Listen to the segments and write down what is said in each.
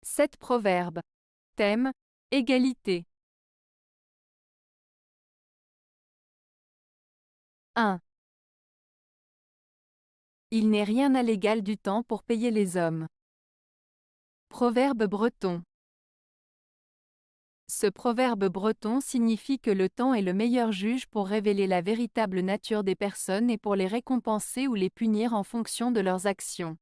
7 proverbes. Thème: égalité. 1. Il n'est rien à l'égal du temps pour payer les hommes. Proverbe breton. Ce proverbe breton signifie que le temps est le meilleur juge pour révéler la véritable nature des personnes et pour les récompenser ou les punir en fonction de leurs actions.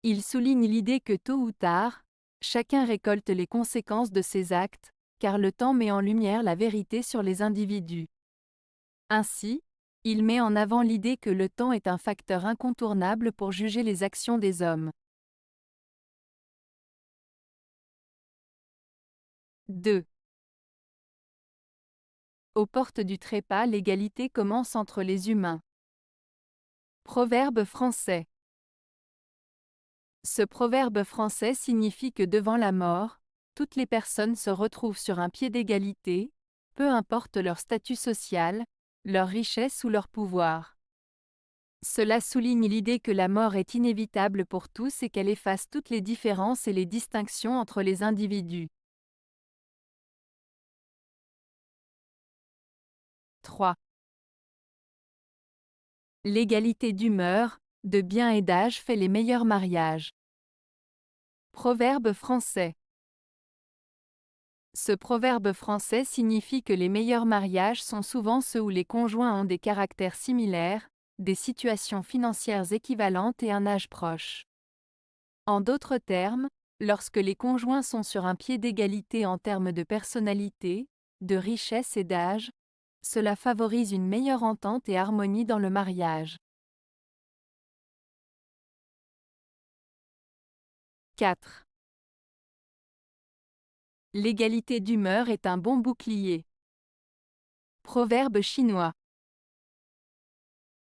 Il souligne l'idée que tôt ou tard, chacun récolte les conséquences de ses actes, car le temps met en lumière la vérité sur les individus. Ainsi, il met en avant l'idée que le temps est un facteur incontournable pour juger les actions des hommes. 2. Aux portes du trépas, l'égalité commence entre les humains. Proverbe français. Ce proverbe français signifie que devant la mort, toutes les personnes se retrouvent sur un pied d'égalité, peu importe leur statut social, leur richesse ou leur pouvoir. Cela souligne l'idée que la mort est inévitable pour tous et qu'elle efface toutes les différences et les distinctions entre les individus. 3. L'égalité d'humeur, de bien et d'âge fait les meilleurs mariages. Proverbe français. Ce proverbe français signifie que les meilleurs mariages sont souvent ceux où les conjoints ont des caractères similaires, des situations financières équivalentes et un âge proche. En d'autres termes, lorsque les conjoints sont sur un pied d'égalité en termes de personnalité, de richesse et d'âge, cela favorise une meilleure entente et harmonie dans le mariage. 4. L'égalité d'humeur est un bon bouclier. Proverbe chinois.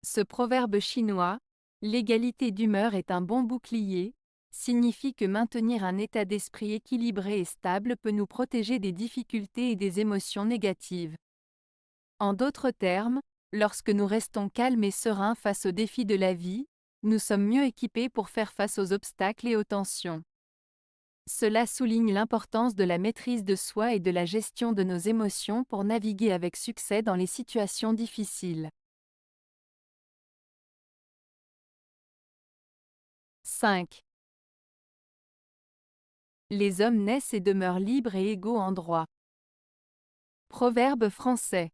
Ce proverbe chinois, l'égalité d'humeur est un bon bouclier, signifie que maintenir un état d'esprit équilibré et stable peut nous protéger des difficultés et des émotions négatives. En d'autres termes, lorsque nous restons calmes et sereins face aux défis de la vie, nous sommes mieux équipés pour faire face aux obstacles et aux tensions. Cela souligne l'importance de la maîtrise de soi et de la gestion de nos émotions pour naviguer avec succès dans les situations difficiles. 5. Les hommes naissent et demeurent libres et égaux en droit. Proverbe français.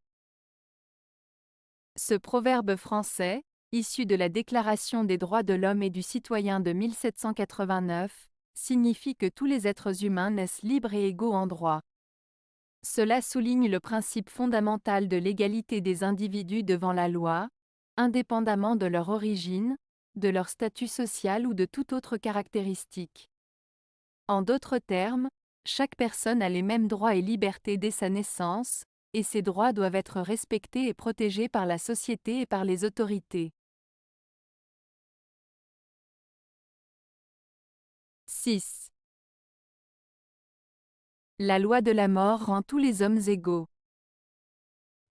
Ce proverbe français, issu de la Déclaration des droits de l'homme et du citoyen de 1789, signifie que tous les êtres humains naissent libres et égaux en droit. Cela souligne le principe fondamental de l'égalité des individus devant la loi, indépendamment de leur origine, de leur statut social ou de toute autre caractéristique. En d'autres termes, chaque personne a les mêmes droits et libertés dès sa naissance, et ces droits doivent être respectés et protégés par la société et par les autorités. 6. La loi de la mort rend tous les hommes égaux.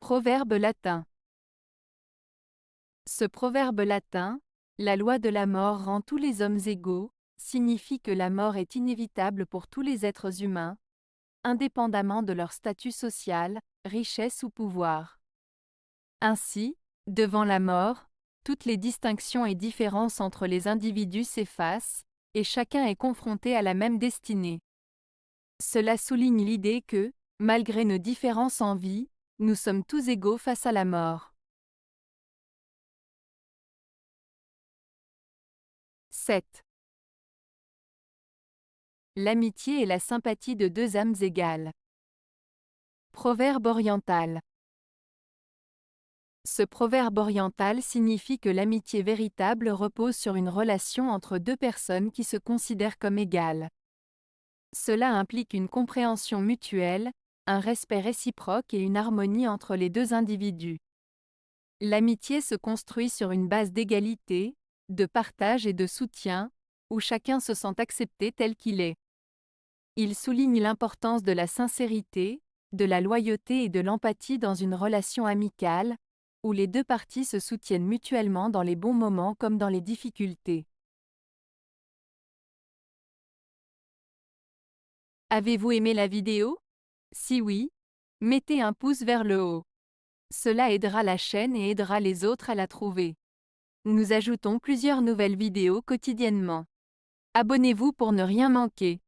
Proverbe latin. Ce proverbe latin, la loi de la mort rend tous les hommes égaux, signifie que la mort est inévitable pour tous les êtres humains, indépendamment de leur statut social, richesse ou pouvoir. Ainsi, devant la mort, toutes les distinctions et différences entre les individus s'effacent, et chacun est confronté à la même destinée. Cela souligne l'idée que, malgré nos différences en vie, nous sommes tous égaux face à la mort. 7. L'amitié et la sympathie de deux âmes égales. Proverbe oriental. Ce proverbe oriental signifie que l'amitié véritable repose sur une relation entre deux personnes qui se considèrent comme égales. Cela implique une compréhension mutuelle, un respect réciproque et une harmonie entre les deux individus. L'amitié se construit sur une base d'égalité, de partage et de soutien, où chacun se sent accepté tel qu'il est. Il souligne l'importance de la sincérité, de la loyauté et de l'empathie dans une relation amicale, où les deux parties se soutiennent mutuellement dans les bons moments comme dans les difficultés. Avez-vous aimé la vidéo? Si oui, mettez un pouce vers le haut. Cela aidera la chaîne et aidera les autres à la trouver. Nous ajoutons plusieurs nouvelles vidéos quotidiennement. Abonnez-vous pour ne rien manquer.